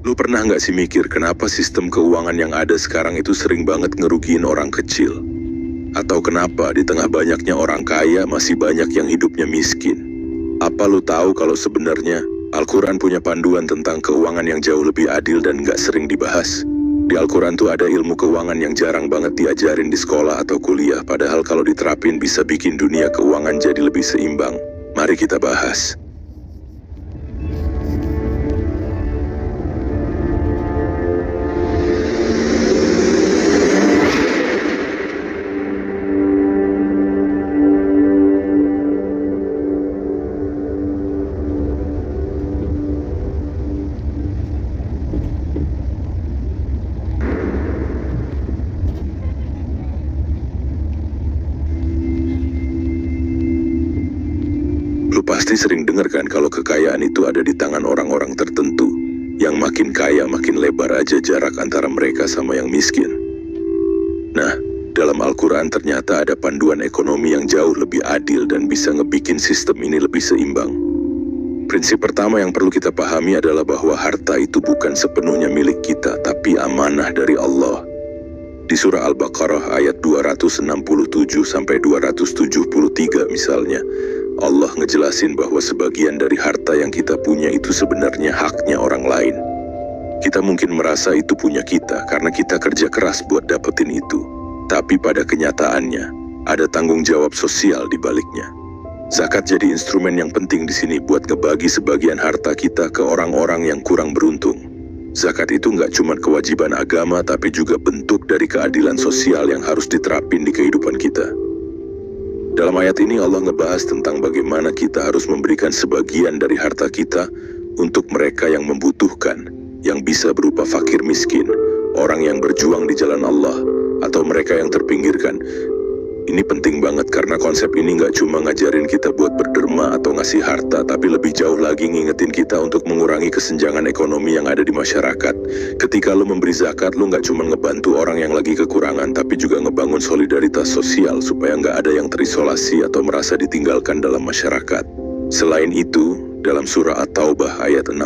Lu pernah nggak sih mikir kenapa sistem keuangan yang ada sekarang itu sering banget ngerugiin orang kecil? Atau kenapa di tengah banyaknya orang kaya masih banyak yang hidupnya miskin? Apa lu tahu kalau sebenarnya Al-Quran punya panduan tentang keuangan yang jauh lebih adil dan nggak sering dibahas? Di Al-Quran tuh ada ilmu keuangan yang jarang banget diajarin di sekolah atau kuliah, padahal kalau diterapin bisa bikin dunia keuangan jadi lebih seimbang. Mari kita bahas. Lu pasti sering dengar kan kalau kekayaan itu ada di tangan orang-orang tertentu. Yang makin kaya makin lebar aja jarak antara mereka sama yang miskin. Nah, dalam Al-Quran ternyata ada panduan ekonomi yang jauh lebih adil dan bisa ngebikin sistem ini lebih seimbang. Prinsip pertama yang perlu kita pahami adalah bahwa harta itu bukan sepenuhnya milik kita, tapi amanah dari Allah. Di surah Al-Baqarah ayat 267-273 misalnya, Allah ngejelasin bahwa sebagian dari harta yang kita punya itu sebenarnya haknya orang lain. Kita mungkin merasa itu punya kita karena kita kerja keras buat dapetin itu. Tapi pada kenyataannya, ada tanggung jawab sosial di baliknya. Zakat jadi instrumen yang penting di sini buat ngebagi sebagian harta kita ke orang-orang yang kurang beruntung. Zakat itu nggak cuma kewajiban agama, tapi juga bentuk dari keadilan sosial yang harus diterapin di kehidupan kita. Dalam ayat ini Allah ngebahas tentang bagaimana kita harus memberikan sebagian dari harta kita untuk mereka yang membutuhkan, yang bisa berupa fakir miskin, orang yang berjuang di jalan Allah, atau mereka yang terpinggirkan. Ini penting banget karena konsep ini nggak cuma ngajarin kita buat berderma atau ngasih harta, tapi lebih jauh lagi ngingetin kita untuk mengurangi kesenjangan ekonomi yang ada di masyarakat. Ketika lo memberi zakat, lo nggak cuma ngebantu orang yang lagi kekurangan, tapi juga ngebangun solidaritas sosial supaya nggak ada yang terisolasi atau merasa ditinggalkan dalam masyarakat. Selain itu, dalam surah At-Taubah ayat 60,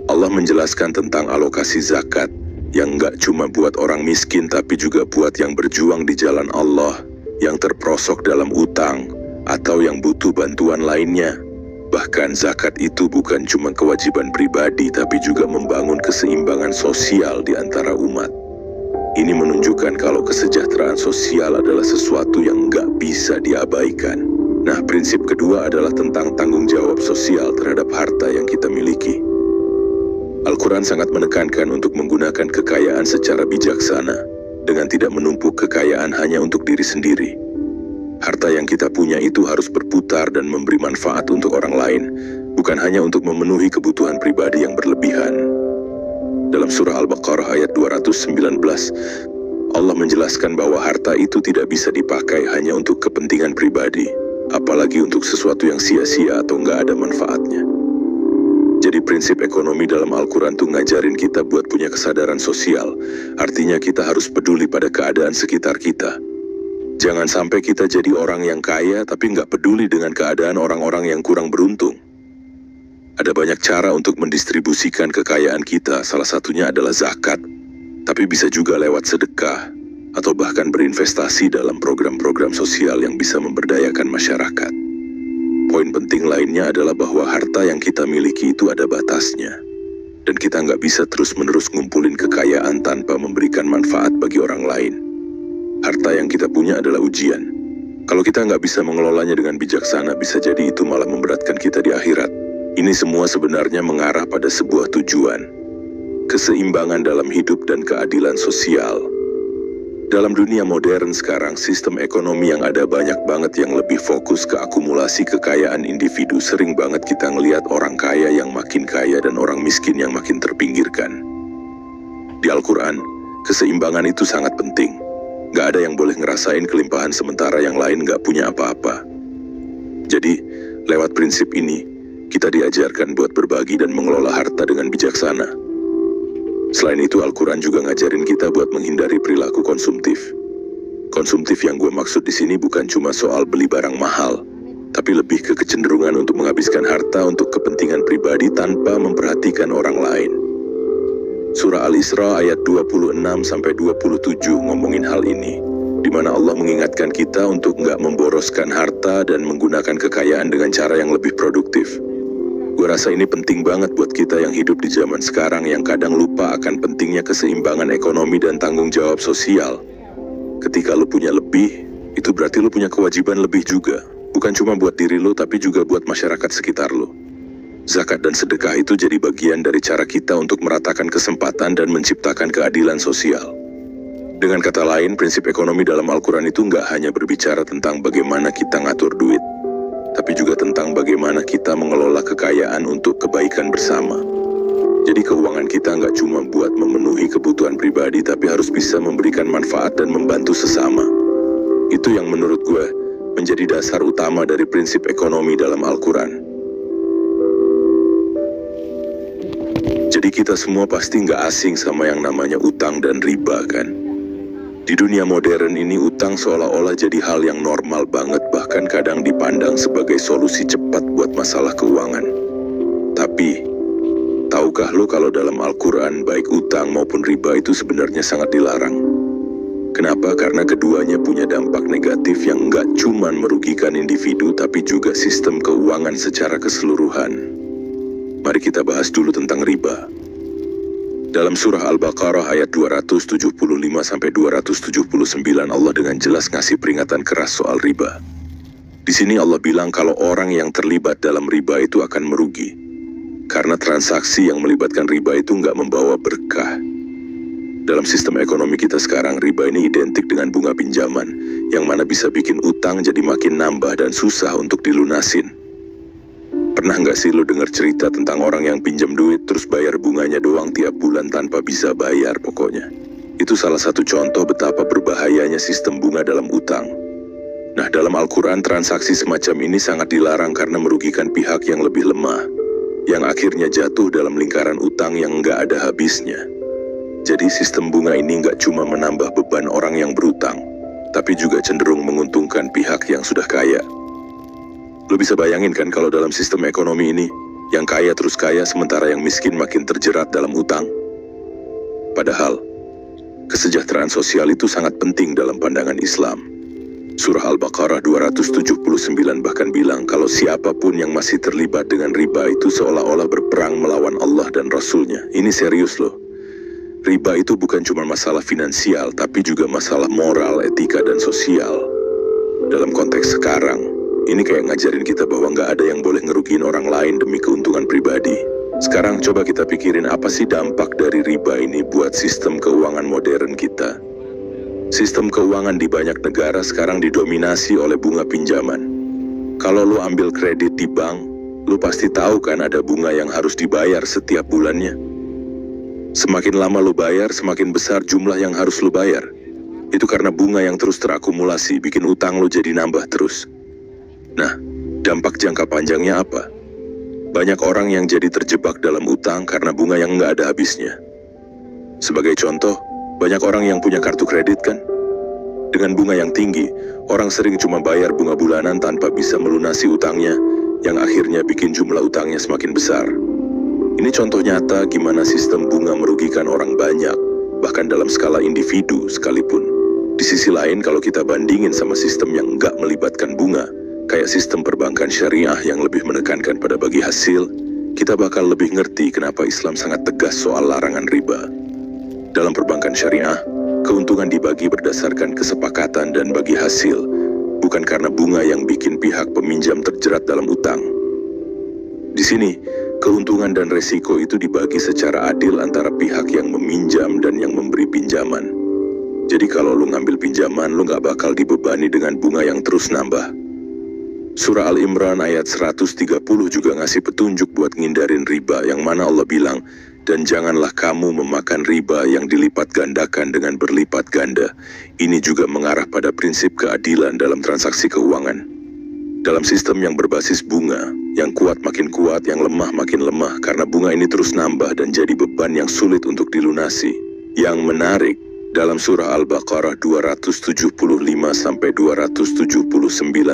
Allah menjelaskan tentang alokasi zakat yang nggak cuma buat orang miskin, tapi juga buat yang berjuang di jalan Allah, yang terperosok dalam utang, atau yang butuh bantuan lainnya. Bahkan zakat itu bukan cuma kewajiban pribadi, tapi juga membangun keseimbangan sosial di antara umat. Ini menunjukkan kalau kesejahteraan sosial adalah sesuatu yang nggak bisa diabaikan. Nah, prinsip kedua adalah tentang tanggung jawab sosial terhadap harta yang kita miliki. Al-Quran sangat menekankan untuk menggunakan kekayaan secara bijaksana, dengan tidak menumpuk kekayaan hanya untuk diri sendiri. Harta yang kita punya itu harus berputar dan memberi manfaat untuk orang lain, bukan hanya untuk memenuhi kebutuhan pribadi yang berlebihan. Dalam surah Al-Baqarah ayat 219, Allah menjelaskan bahwa harta itu tidak bisa dipakai hanya untuk kepentingan pribadi, apalagi untuk sesuatu yang sia-sia atau nggak ada manfaatnya. Jadi prinsip ekonomi dalam Al-Quran tuh ngajarin kita buat punya kesadaran sosial. Artinya kita harus peduli pada keadaan sekitar kita. Jangan sampai kita jadi orang yang kaya tapi nggak peduli dengan keadaan orang-orang yang kurang beruntung. Ada banyak cara untuk mendistribusikan kekayaan kita, salah satunya adalah zakat. Tapi bisa juga lewat sedekah, atau bahkan berinvestasi dalam program-program sosial yang bisa memberdayakan masyarakat. Poin penting lainnya adalah bahwa harta yang kita miliki itu ada batasnya. Dan kita nggak bisa terus-menerus ngumpulin kekayaan tanpa memberikan manfaat bagi orang lain. Harta yang kita punya adalah ujian. Kalau kita nggak bisa mengelolanya dengan bijaksana, bisa jadi itu malah memberatkan kita di akhirat. Ini semua sebenarnya mengarah pada sebuah tujuan. Keseimbangan dalam hidup dan keadilan sosial. Dalam dunia modern sekarang, sistem ekonomi yang ada banyak banget yang lebih fokus ke akumulasi kekayaan individu. Sering banget kita ngelihat orang kaya yang makin kaya dan orang miskin yang makin terpinggirkan. Di Al-Quran, keseimbangan itu sangat penting. Gak ada yang boleh ngerasain kelimpahan sementara yang lain gak punya apa-apa. Jadi, lewat prinsip ini, kita diajarkan buat berbagi dan mengelola harta dengan bijaksana. Selain itu, Al-Quran juga ngajarin kita buat menghindari perilaku konsumtif. Konsumtif yang gue maksud di sini bukan cuma soal beli barang mahal, tapi lebih ke kecenderungan untuk menghabiskan harta untuk kepentingan pribadi tanpa memperhatikan orang lain. Al-Isra ayat 26-27 ngomongin hal ini, di mana Allah mengingatkan kita untuk nggak memboroskan harta dan menggunakan kekayaan dengan cara yang lebih produktif. Gue rasa ini penting banget buat kita yang hidup di zaman sekarang yang kadang lupa akan pentingnya keseimbangan ekonomi dan tanggung jawab sosial. Ketika lu punya lebih, itu berarti lu punya kewajiban lebih juga. Bukan cuma buat diri lu, tapi juga buat masyarakat sekitar lu. Zakat dan sedekah itu jadi bagian dari cara kita untuk meratakan kesempatan dan menciptakan keadilan sosial. Dengan kata lain, prinsip ekonomi dalam Al-Quran itu nggak hanya berbicara tentang bagaimana kita ngatur duit, tapi juga tentang bagaimana kita mengelola kekayaan untuk kebaikan bersama. Jadi keuangan kita nggak cuma buat memenuhi kebutuhan pribadi, tapi harus bisa memberikan manfaat dan membantu sesama. Itu yang menurut gue menjadi dasar utama dari prinsip ekonomi dalam Al-Quran. Jadi kita semua pasti nggak asing sama yang namanya utang dan riba kan? Di dunia modern ini utang seolah-olah jadi hal yang normal banget, bahkan kadang dipandang sebagai solusi cepat buat masalah keuangan. Tapi, tahukah lo kalau dalam Al-Quran baik utang maupun riba itu sebenarnya sangat dilarang? Kenapa? Karena keduanya punya dampak negatif yang nggak cuma merugikan individu, tapi juga sistem keuangan secara keseluruhan. Mari kita bahas dulu tentang riba. Dalam surah Al-Baqarah ayat 275-279 Allah dengan jelas ngasih peringatan keras soal riba. Di sini Allah bilang kalau orang yang terlibat dalam riba itu akan merugi. Karena transaksi yang melibatkan riba itu nggak membawa berkah. Dalam sistem ekonomi kita sekarang, riba ini identik dengan bunga pinjaman, yang mana bisa bikin utang jadi makin nambah dan susah untuk dilunasin. Pernah nggak sih lo dengar cerita tentang orang yang pinjam duit terus bayar bunganya doang tiap bulan tanpa bisa bayar pokoknya? Itu salah satu contoh betapa berbahayanya sistem bunga dalam utang. Nah, dalam Al-Quran transaksi semacam ini sangat dilarang karena merugikan pihak yang lebih lemah, yang akhirnya jatuh dalam lingkaran utang yang nggak ada habisnya. Jadi sistem bunga ini nggak cuma menambah beban orang yang berutang, tapi juga cenderung menguntungkan pihak yang sudah kaya. Lo bisa bayangin kan kalau dalam sistem ekonomi ini, yang kaya terus kaya sementara yang miskin makin terjerat dalam utang? Padahal, kesejahteraan sosial itu sangat penting dalam pandangan Islam. Surah Al-Baqarah 279 bahkan bilang kalau siapapun yang masih terlibat dengan riba itu seolah-olah berperang melawan Allah dan Rasul-Nya. Ini serius loh. Riba itu bukan cuma masalah finansial, tapi juga masalah moral, etika, dan sosial. Dalam konteks sekarang, ini kayak ngajarin kita bahwa nggak ada yang boleh ngerugiin orang lain demi keuntungan pribadi. Sekarang coba kita pikirin apa sih dampak dari riba ini buat sistem keuangan modern kita. Sistem keuangan di banyak negara sekarang didominasi oleh bunga pinjaman. Kalau lo ambil kredit di bank, lo pasti tahu kan ada bunga yang harus dibayar setiap bulannya. Semakin lama lo bayar, semakin besar jumlah yang harus lo bayar. Itu karena bunga yang terus terakumulasi bikin utang lo jadi nambah terus. Nah, dampak jangka panjangnya apa? Banyak orang yang jadi terjebak dalam utang karena bunga yang nggak ada habisnya. Sebagai contoh, banyak orang yang punya kartu kredit kan? Dengan bunga yang tinggi, orang sering cuma bayar bunga bulanan tanpa bisa melunasi utangnya, yang akhirnya bikin jumlah utangnya semakin besar. Ini contoh nyata gimana sistem bunga merugikan orang banyak, bahkan dalam skala individu sekalipun. Di sisi lain, kalau kita bandingin sama sistem yang nggak melibatkan bunga, kayak sistem perbankan syariah yang lebih menekankan pada bagi hasil, kita bakal lebih ngerti kenapa Islam sangat tegas soal larangan riba. Dalam perbankan syariah, keuntungan dibagi berdasarkan kesepakatan dan bagi hasil, bukan karena bunga yang bikin pihak peminjam terjerat dalam utang. Di sini, keuntungan dan resiko itu dibagi secara adil antara pihak yang meminjam dan yang memberi pinjaman. Jadi kalau lu ngambil pinjaman, lu nggak bakal dibebani dengan bunga yang terus nambah. Surah Al-Imran ayat 130 juga ngasih petunjuk buat ngindarin riba, yang mana Allah bilang, dan janganlah kamu memakan riba yang dilipat gandakan dengan berlipat ganda. Ini juga mengarah pada prinsip keadilan dalam transaksi keuangan. Dalam sistem yang berbasis bunga, yang kuat makin kuat, yang lemah makin lemah, karena bunga ini terus nambah dan jadi beban yang sulit untuk dilunasi. Yang menarik, dalam surah Al-Baqarah 275-279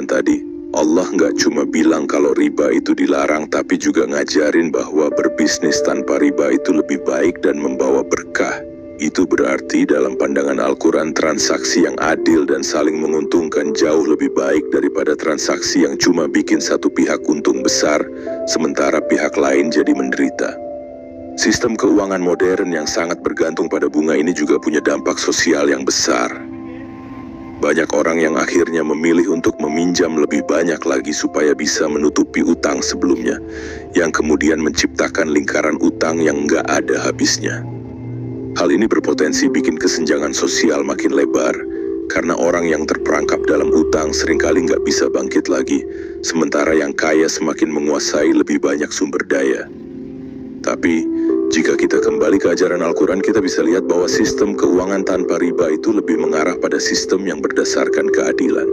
tadi, Allah nggak cuma bilang kalau riba itu dilarang, tapi juga ngajarin bahwa berbisnis tanpa riba itu lebih baik dan membawa berkah. Itu berarti dalam pandangan Al-Quran transaksi yang adil dan saling menguntungkan jauh lebih baik daripada transaksi yang cuma bikin satu pihak untung besar, sementara pihak lain jadi menderita. Sistem keuangan modern yang sangat bergantung pada bunga ini juga punya dampak sosial yang besar. Banyak orang yang akhirnya memilih untuk meminjam lebih banyak lagi supaya bisa menutupi utang sebelumnya, yang kemudian menciptakan lingkaran utang yang nggak ada habisnya. Hal ini berpotensi bikin kesenjangan sosial makin lebar, karena orang yang terperangkap dalam utang seringkali nggak bisa bangkit lagi, sementara yang kaya semakin menguasai lebih banyak sumber daya. Tapi, jika kita kembali ke ajaran Al-Quran, kita bisa lihat bahwa sistem keuangan tanpa riba itu lebih mengarah pada sistem yang berdasarkan keadilan.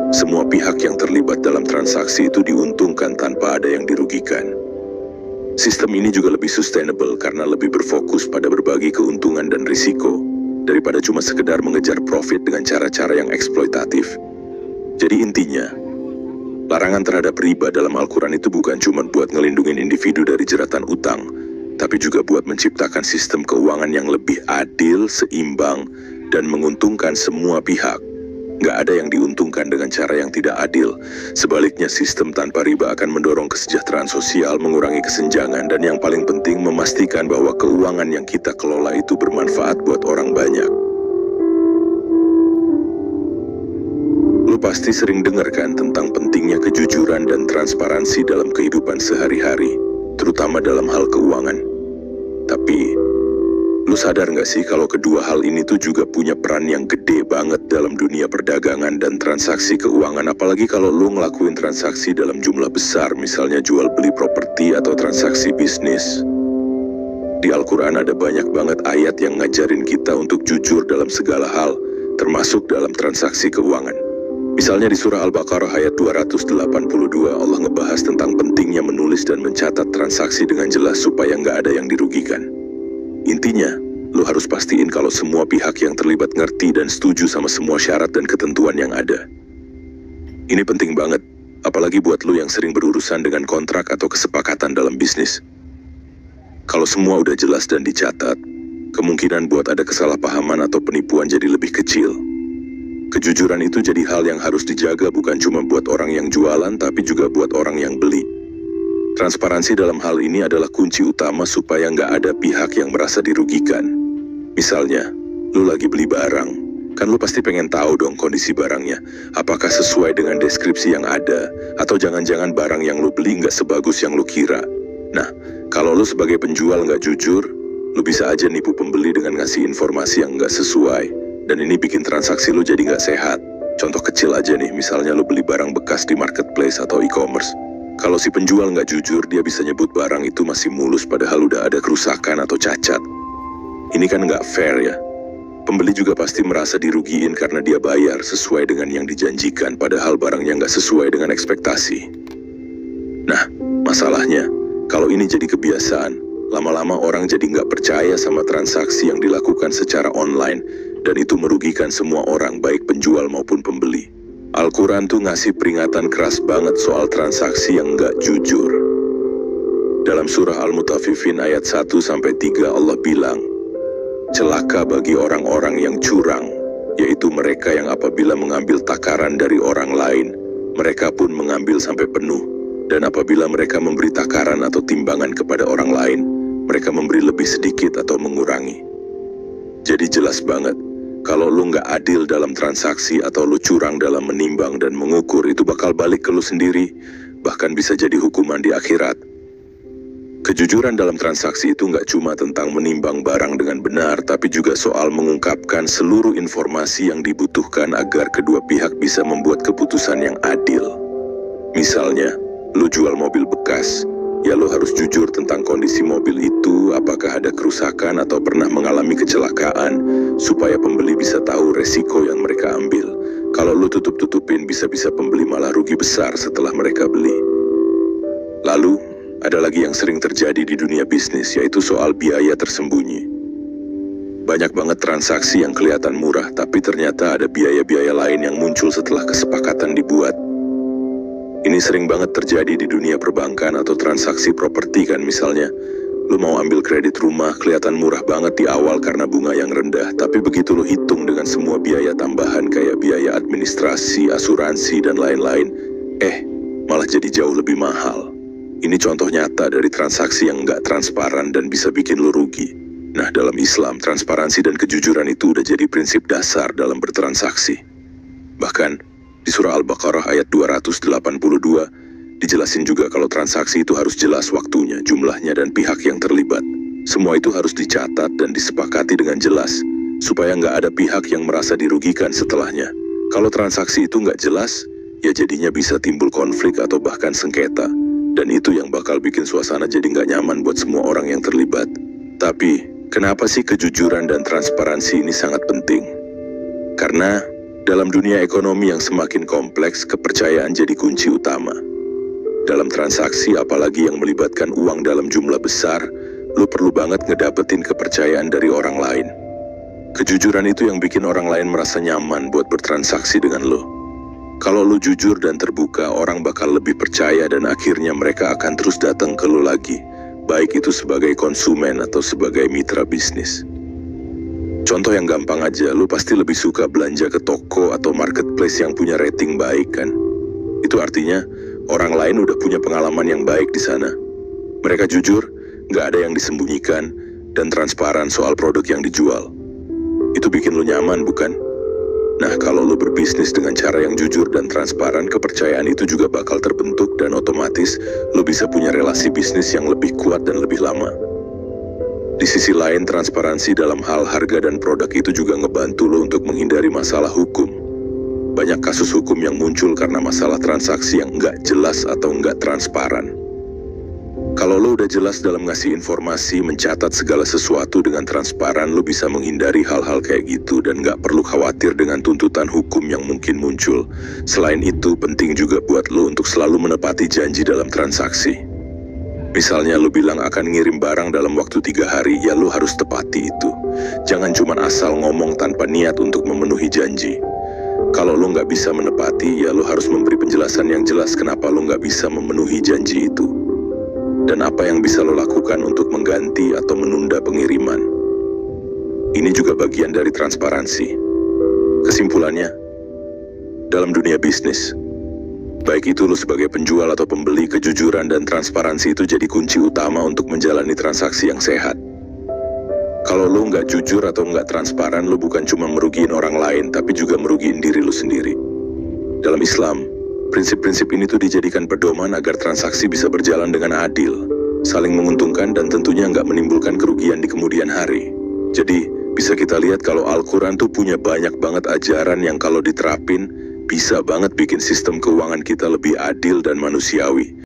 Semua pihak yang terlibat dalam transaksi itu diuntungkan tanpa ada yang dirugikan. Sistem ini juga lebih sustainable karena lebih berfokus pada berbagi keuntungan dan risiko, daripada cuma sekedar mengejar profit dengan cara-cara yang eksploitatif. Jadi intinya, larangan terhadap riba dalam Al-Quran itu bukan cuma buat ngelindungin individu dari jeratan utang, tapi juga buat menciptakan sistem keuangan yang lebih adil, seimbang, dan menguntungkan semua pihak. Nggak ada yang diuntungkan dengan cara yang tidak adil. Sebaliknya, sistem tanpa riba akan mendorong kesejahteraan sosial, mengurangi kesenjangan, dan yang paling penting memastikan bahwa keuangan yang kita kelola itu bermanfaat buat orang banyak. Lu pasti sering dengar kan tentang pentingnya kejujuran dan transparansi dalam kehidupan sehari-hari, terutama dalam hal keuangan. Tapi, lu sadar nggak sih kalau kedua hal ini tuh juga punya peran yang gede banget dalam dunia perdagangan dan transaksi keuangan, apalagi kalau lu ngelakuin transaksi dalam jumlah besar, misalnya jual beli properti atau transaksi bisnis. Di Al-Quran ada banyak banget ayat yang ngajarin kita untuk jujur dalam segala hal, termasuk dalam transaksi keuangan. Misalnya di surah Al-Baqarah ayat 282, Allah ngebahas tentang pentingnya menulis dan mencatat transaksi dengan jelas supaya nggak ada yang dirugikan. Intinya, lu harus pastiin kalau semua pihak yang terlibat ngerti dan setuju sama semua syarat dan ketentuan yang ada. Ini penting banget, apalagi buat lu yang sering berurusan dengan kontrak atau kesepakatan dalam bisnis. Kalau semua udah jelas dan dicatat, kemungkinan buat ada kesalahpahaman atau penipuan jadi lebih kecil. Kejujuran itu jadi hal yang harus dijaga bukan cuma buat orang yang jualan, tapi juga buat orang yang beli. Transparansi dalam hal ini adalah kunci utama supaya nggak ada pihak yang merasa dirugikan. Misalnya, lu lagi beli barang, kan lu pasti pengen tahu dong kondisi barangnya, apakah sesuai dengan deskripsi yang ada, atau jangan-jangan barang yang lu beli nggak sebagus yang lu kira. Nah, kalau lu sebagai penjual nggak jujur, lu bisa aja nipu pembeli dengan ngasih informasi yang nggak sesuai. Dan ini bikin transaksi lu jadi nggak sehat. Contoh kecil aja nih, misalnya lu beli barang bekas di marketplace atau e-commerce. Kalau si penjual nggak jujur, dia bisa nyebut barang itu masih mulus padahal udah ada kerusakan atau cacat. Ini kan nggak fair ya. Pembeli juga pasti merasa dirugiin karena dia bayar sesuai dengan yang dijanjikan padahal barangnya nggak sesuai dengan ekspektasi. Nah, masalahnya, kalau ini jadi kebiasaan, lama-lama orang jadi nggak percaya sama transaksi yang dilakukan secara online, dan itu merugikan semua orang, baik penjual maupun pembeli. Al-Quran tuh ngasih peringatan keras banget soal transaksi yang nggak jujur. Dalam surah Al-Mutaffifin ayat 1-3 Allah bilang, celaka bagi orang-orang yang curang, yaitu mereka yang apabila mengambil takaran dari orang lain, mereka pun mengambil sampai penuh, dan apabila mereka memberi takaran atau timbangan kepada orang lain, mereka memberi lebih sedikit atau mengurangi. Jadi jelas banget, kalau lu nggak adil dalam transaksi atau lu curang dalam menimbang dan mengukur, itu bakal balik ke lu sendiri, bahkan bisa jadi hukuman di akhirat. Kejujuran dalam transaksi itu nggak cuma tentang menimbang barang dengan benar, tapi juga soal mengungkapkan seluruh informasi yang dibutuhkan agar kedua pihak bisa membuat keputusan yang adil. Misalnya, lu jual mobil bekas, ya lo harus jujur tentang kondisi mobil itu, apakah ada kerusakan atau pernah mengalami kecelakaan, supaya pembeli bisa tahu resiko yang mereka ambil. Kalau lo tutup-tutupin, bisa-bisa pembeli malah rugi besar setelah mereka beli. Lalu, ada lagi yang sering terjadi di dunia bisnis, yaitu soal biaya tersembunyi. Banyak banget transaksi yang kelihatan murah, tapi ternyata ada biaya-biaya lain yang muncul setelah kesepakatan dibuat. Ini sering banget terjadi di dunia perbankan atau transaksi properti kan misalnya. Lu mau ambil kredit rumah, kelihatan murah banget di awal karena bunga yang rendah, tapi begitu lu hitung dengan semua biaya tambahan kayak biaya administrasi, asuransi, dan lain-lain, malah jadi jauh lebih mahal. Ini contoh nyata dari transaksi yang nggak transparan dan bisa bikin lu rugi. Nah, dalam Islam, transparansi dan kejujuran itu udah jadi prinsip dasar dalam bertransaksi. Bahkan, di surah Al-Baqarah ayat 282, dijelasin juga kalau transaksi itu harus jelas waktunya, jumlahnya, dan pihak yang terlibat. Semua itu harus dicatat dan disepakati dengan jelas, supaya nggak ada pihak yang merasa dirugikan setelahnya. Kalau transaksi itu nggak jelas, ya jadinya bisa timbul konflik atau bahkan sengketa. Dan itu yang bakal bikin suasana jadi nggak nyaman buat semua orang yang terlibat. Tapi, kenapa sih kejujuran dan transparansi ini sangat penting? Karena, dalam dunia ekonomi yang semakin kompleks, kepercayaan jadi kunci utama. Dalam transaksi, apalagi yang melibatkan uang dalam jumlah besar, lu perlu banget ngedapetin kepercayaan dari orang lain. Kejujuran itu yang bikin orang lain merasa nyaman buat bertransaksi dengan lu. Kalau lu jujur dan terbuka, orang bakal lebih percaya dan akhirnya mereka akan terus datang ke lu lagi, baik itu sebagai konsumen atau sebagai mitra bisnis. Contoh yang gampang aja, lu pasti lebih suka belanja ke toko atau marketplace yang punya rating baik kan? Itu artinya, orang lain udah punya pengalaman yang baik di sana. Mereka jujur, nggak ada yang disembunyikan, dan transparan soal produk yang dijual. Itu bikin lu nyaman, bukan? Nah, kalau lu berbisnis dengan cara yang jujur dan transparan, kepercayaan itu juga bakal terbentuk dan otomatis lu bisa punya relasi bisnis yang lebih kuat dan lebih lama. Di sisi lain, transparansi dalam hal harga dan produk itu juga ngebantu lu untuk menghindari masalah hukum. Banyak kasus hukum yang muncul karena masalah transaksi yang nggak jelas atau nggak transparan. Kalau lo udah jelas dalam ngasih informasi, mencatat segala sesuatu dengan transparan, lo bisa menghindari hal-hal kayak gitu dan nggak perlu khawatir dengan tuntutan hukum yang mungkin muncul. Selain itu, penting juga buat lo untuk selalu menepati janji dalam transaksi. Misalnya lo bilang akan ngirim barang dalam waktu 3 hari, ya lo harus tepati itu. Jangan cuma asal ngomong tanpa niat untuk memenuhi janji. Kalau lo nggak bisa menepati, ya lo harus memberi penjelasan yang jelas kenapa lo nggak bisa memenuhi janji itu. Dan apa yang bisa lo lakukan untuk mengganti atau menunda pengiriman. Ini juga bagian dari transparansi. Kesimpulannya, dalam dunia bisnis, baik itu lo sebagai penjual atau pembeli, kejujuran dan transparansi itu jadi kunci utama untuk menjalani transaksi yang sehat. Kalau lo nggak jujur atau nggak transparan, lo bukan cuma merugiin orang lain, tapi juga merugiin diri lo sendiri. Dalam Islam, prinsip-prinsip ini tuh dijadikan pedoman agar transaksi bisa berjalan dengan adil, saling menguntungkan, dan tentunya nggak menimbulkan kerugian di kemudian hari. Jadi, bisa kita lihat kalau Al-Quran tuh punya banyak banget ajaran yang kalau diterapin, bisa banget bikin sistem keuangan kita lebih adil dan manusiawi.